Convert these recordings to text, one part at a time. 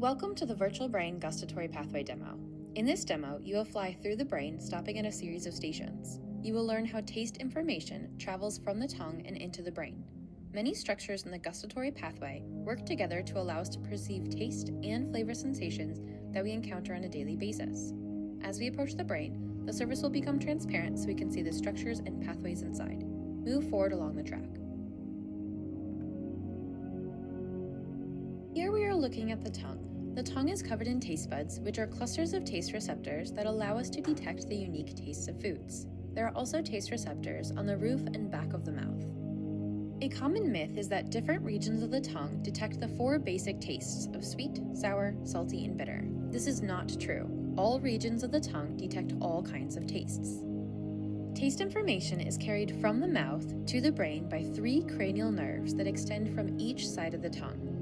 Welcome to the Virtual Brain Gustatory Pathway demo. In this demo, you will fly through the brain, stopping at a series of stations. You will learn how taste information travels from the tongue and into the brain. Many structures in the gustatory pathway work together to allow us to perceive taste and flavor sensations that we encounter on a daily basis. As we approach the brain, the surface will become transparent so we can see the structures and pathways inside. Move forward along the track. Here we are looking at the tongue. The tongue is covered in taste buds, which are clusters of taste receptors that allow us to detect the unique tastes of foods. There are also taste receptors on the roof and back of the mouth. A common myth is that different regions of the tongue detect the four basic tastes of sweet, sour, salty, and bitter. This is not true. All regions of the tongue detect all kinds of tastes. Taste information is carried from the mouth to the brain by three cranial nerves that extend from each side of the tongue.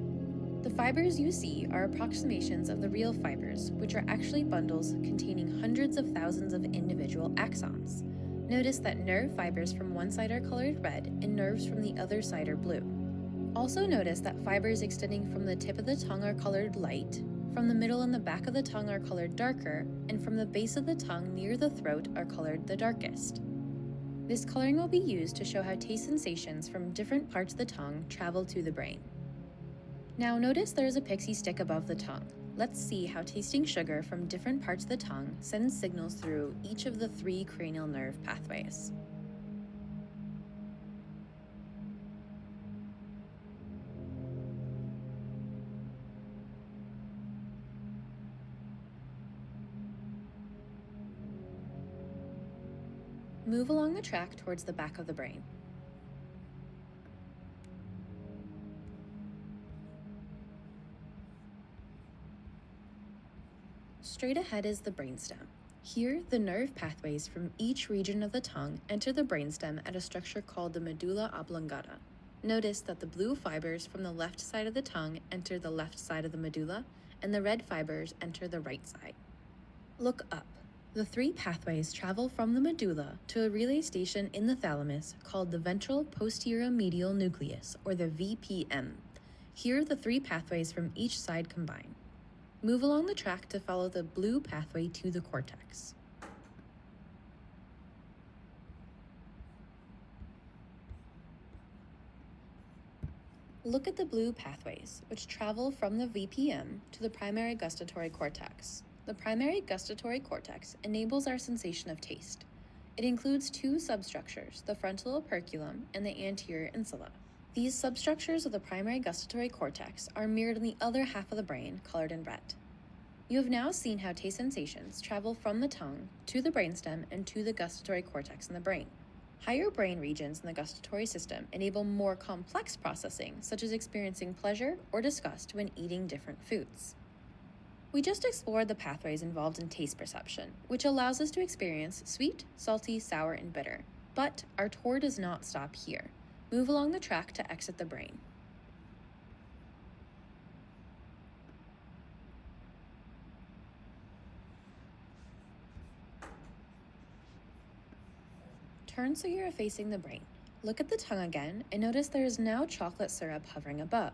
The fibers you see are approximations of the real fibers, which are actually bundles containing hundreds of thousands of individual axons. Notice that nerve fibers from one side are colored red and nerves from the other side are blue. Also notice that fibers extending from the tip of the tongue are colored light, from the middle and the back of the tongue are colored darker, and from the base of the tongue near the throat are colored the darkest. This coloring will be used to show how taste sensations from different parts of the tongue travel to the brain. Now notice there is a pixie stick above the tongue. Let's see how tasting sugar from different parts of the tongue sends signals through each of the three cranial nerve pathways. Move along the track towards the back of the brain. Straight ahead is the brainstem. Here, the nerve pathways from each region of the tongue enter the brainstem at a structure called the medulla oblongata. Notice that the blue fibers from the left side of the tongue enter the left side of the medulla, and the red fibers enter the right side. Look up. The three pathways travel from the medulla to a relay station in the thalamus called the ventral posteromedial nucleus, or the VPM. Here, the three pathways from each side combine. Move along the track to follow the blue pathway to the cortex. Look at the blue pathways, which travel from the VPM to the primary gustatory cortex. The primary gustatory cortex enables our sensation of taste. It includes two substructures, the frontal operculum and the anterior insula. These substructures of the primary gustatory cortex are mirrored in the other half of the brain, colored in red. You have now seen how taste sensations travel from the tongue to the brainstem and to the gustatory cortex in the brain. Higher brain regions in the gustatory system enable more complex processing, such as experiencing pleasure or disgust when eating different foods. We just explored the pathways involved in taste perception, which allows us to experience sweet, salty, sour, and bitter. But our tour does not stop here. Move along the track to exit the brain. Turn so you are facing the brain. Look at the tongue again and notice there is now chocolate syrup hovering above.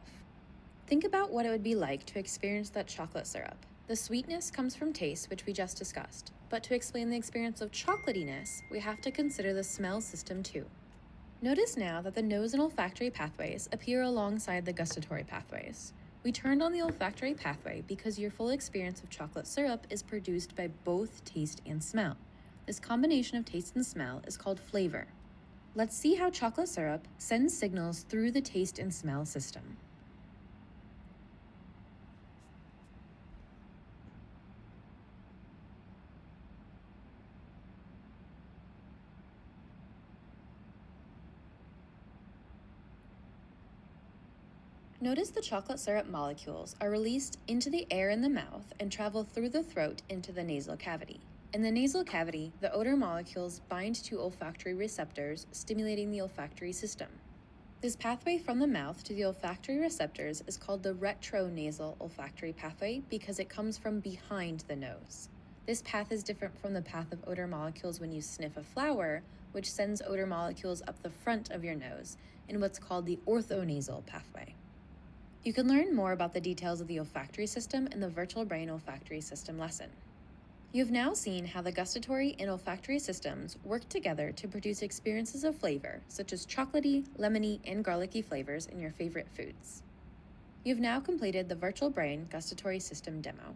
Think about what it would be like to experience that chocolate syrup. The sweetness comes from taste, which we just discussed, but to explain the experience of chocolatiness, we have to consider the smell system too. Notice now that the nose and olfactory pathways appear alongside the gustatory pathways. We turned on the olfactory pathway because your full experience of chocolate syrup is produced by both taste and smell. This combination of taste and smell is called flavor. Let's see how chocolate syrup sends signals through the taste and smell system. Notice the chocolate syrup molecules are released into the air in the mouth and travel through the throat into the nasal cavity. In the nasal cavity, the odor molecules bind to olfactory receptors, stimulating the olfactory system. This pathway from the mouth to the olfactory receptors is called the retronasal olfactory pathway because it comes from behind the nose. This path is different from the path of odor molecules when you sniff a flower, which sends odor molecules up the front of your nose in what's called the orthonasal pathway. You can learn more about the details of the olfactory system in the Virtual Brain Olfactory System lesson. You've now seen how the gustatory and olfactory systems work together to produce experiences of flavor, such as chocolatey, lemony, and garlicky flavors in your favorite foods. You've now completed the Virtual Brain Gustatory System demo.